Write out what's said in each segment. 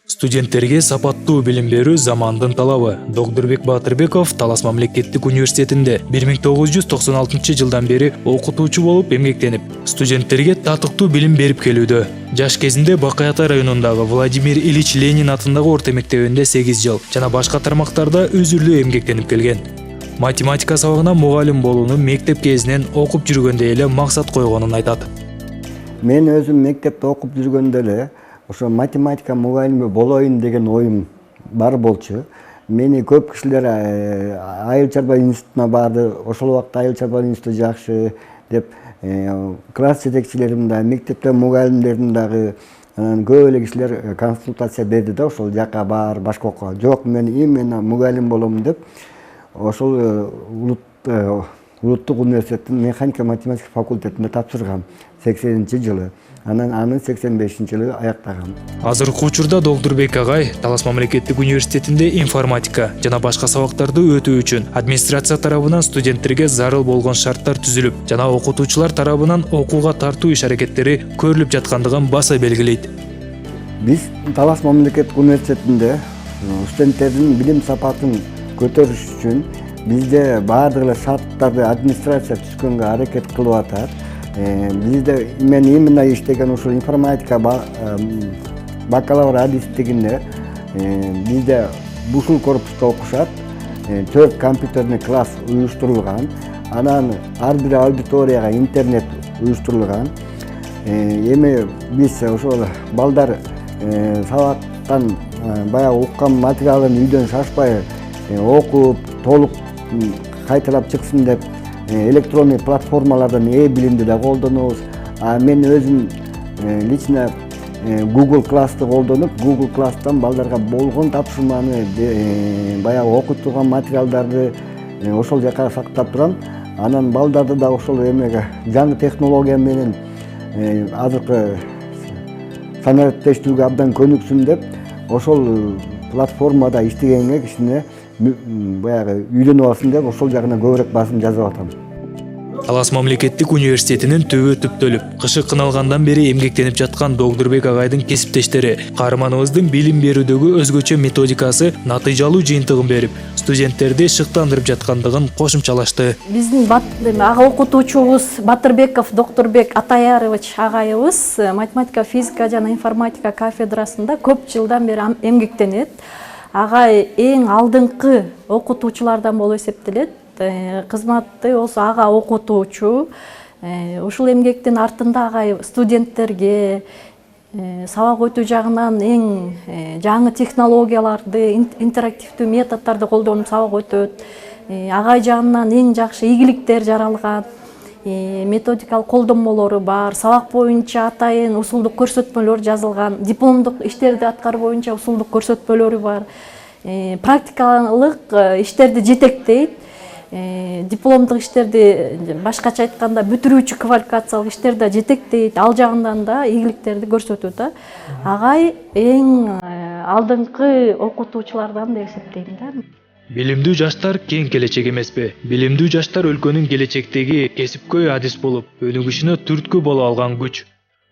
Студенттерге сапаттуу билим берүү замандын талабы. Докторбек Батырбеков Талас мамлекеттик университетинде 1996 жылдан бери окутуучу болуп эмгектенип, студенттерге татыктуу билим берип келүүдө. Жаш кезинде Бакай Атай районундагы Владимир Ильич Ленин атындагы орто мектебинде 8 жыл жана башка тармактарда өзүрлүү эмгектенип келген. Математика сабагына мугалим болууну мектеп кезинен окуп жүргөндө эле максат койгонун айтат. Мен өзүм мектепте окуп жүргөндө эле ошо математика мугалими болоюн деген оюм бар болчу. Мени көп кишилер айыл чарба институтуна барды. Ошол убакта айыл чарба институту жакшы деп класс жетекчилерим да, мектепте мугалимдердин дагы көп эле кишилер консультация берди да, ошол жака бар, башка окууга. Жок, мен именно мугалим болом деп ошол улуттук университеттин механика математика факультетинде тапшыргам 80-жылы. Анын 85-жылы аяктагам. Азыркы учурда Докторбек агай Талас мамлекеттик университетинде информатика жана башка сабактарды өтүү үчүн администрация тарабынан студенттерге зарыл болгон шарттар түзүлүп, жана окутуучулар тарабынан окууга тартуу иш-аракеттери көрүлүп жаткандыгын баса белгилейт. Биз Талас мамлекеттик университетинде студенттердин билим сапатын көтөрүш үчүн бизде баардык эле шарттарды администрация түзгөнгө аракет кылып атат. Бизде мен именно иштеген ушул информатика бакалавр адистигинде бизде ушул корпуста окушат. 4 компьютерный класс уюштурулган. Анан ар бир аудиторияга интернет уюштурулган. Эми биз ошол балдар сабактан баягы уккан материалын үйдөн шашпай окуп, толук кайталап чыксын деп электронный платформалардан билимди да колдонобуз. Мен өзүм лично Google Class'ты колдонуп, Google Class'тан балдарга болгон тапшырманы, баягы окутулган материалдарды ошол жака сактап турам. Анан балдарды да ошол эмеге жаңы технология менен азыркы санариптештүүгө абдан көнүксүн деп ошол платформада иштегенге кичине баягы үйрөнүп алсын деп ошол жагына көбүрөөк басым жазып атам. Талас мамлекеттик университетинин түбү түптөлүп, кышы кыналгандан бери эмгектенип жаткан Докторбек агайдын кесиптештери каарманыбыздын билим берүүдөгү өзгөчө методикасы натыйжалуу жыйынтыгын берип, студенттерди шыктандырып жаткандыгын кошумчалашты. Биздин ага окутуучубуз Батырбеков Докторбек Атаярович агайыбыз математика, физика жана информатика кафедрасында көп жылдан бери эмгектенет. Агай эң алдыңкы окутуучулардан болуп эсептелет. Кызматты болсо ага окутуучу. Ушул эмгектин артында агай студенттерге сабак өтүү жагынан эң жаңы технологияларды, интерактивдүү методдорду колдонуп сабак өтөт. Агай жагынан эң жакшы ийгиликтер жаралган, методикалык колдонмолору бар, сабак боюнча атайын усулдук көрсөтмөлөр жазылган, дипломдук иштерди аткаруу боюнча усулдук көрсөтмөлөрү бар. Практикалык иштерди жетектейт. Дипломдук иштерди, башкача айтканда бүтүрүүчү квалификациялык иштерди жетектейт, ал жагынан да ийгиликтерди көрсөтөт. Агай эң алдыңкы окутуучулардан деп эсептейм да. Билимдүү жаштар кең келечек эмеспи? Билимдүү жаштар өлкөнүн келечектеги кесипкөй адис болуп, өнүгүшүнө түрткү боло алган күч.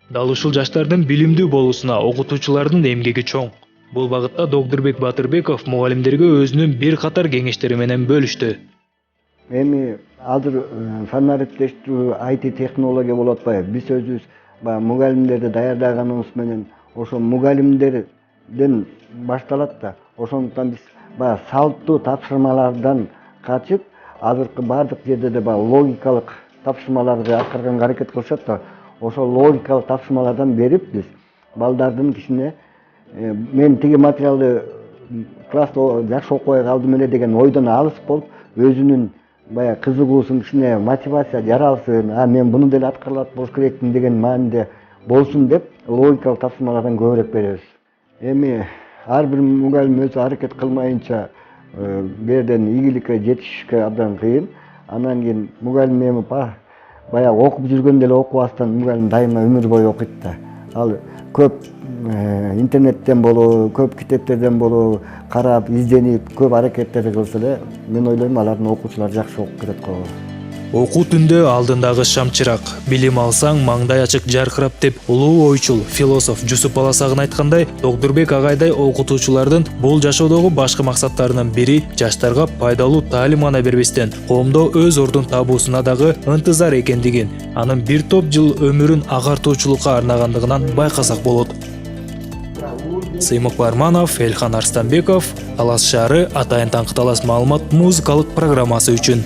Дал ушул жаштардын билимдүү болуусуна окутуучулардын эмгеги чоң. Бул багытта Докторбек Батырбеков мугалимдерге өзүнүн бир катар кеңештери менен бөлүштү. Эми азыр санариптештүү IT технология болуп атпайбы. Биз өзүбүз мугалимдерди даярдаганыбыз менен ошо мугалимдерден башталат да. Ошондуктан биз салттуу тапшырмалардан качып, азыркы бардык жерде да логикалык тапшырмаларды аткарганга аракет кылышат да. Ошол логикалык тапшырмалардан берип биз балдардын кичине мен тиги материалды класста жакшы окубай калдым эле деген ойдон алыс болуп, өзүнүн баягы кызыгуусун кичине мотивация жаралсын, мен буну деле аткарылат болуш керекмин деген мааниде болсун деп логикалык тапшырмалардан көбүрөөк беребиз. Эми ар бир мугалим өзү аракет кылмайынча берден ийгиликке жетишишке абдан кыйын. Анан кийин мугалим эми баягы окуп жүргөндө эле окубастан мугалим дайыма өмүр бою окуйт да. Ал көп интернеттен болобу, көп китептерден болобу карап, изденип, көп аракеттерди кылса эле, мен ойлойм алардын окуучулары жакшы окуп кетет го. Окуу түндө алдындагы шамчырак, билим алсаң маңдай ачык жаркырап деп улуу ойчул философ Жусуп Баласагын айткандай, Докдурбек агайдай окутуучулардын бул жашоодогу башкы максаттарынын бири жаштарга пайдалуу таалим гана бербестен, коомдо өз ордун табуусуна дагы ынтызар экендигин, анын бир топ жыл өмүрүн агартуучулукка арнагандыгынан байкасак болот. Сыймык Барманов, Элхан Арстанбеков, Талас шаары Атайын таңкы талас маалымат музыкалык программасы үчүн.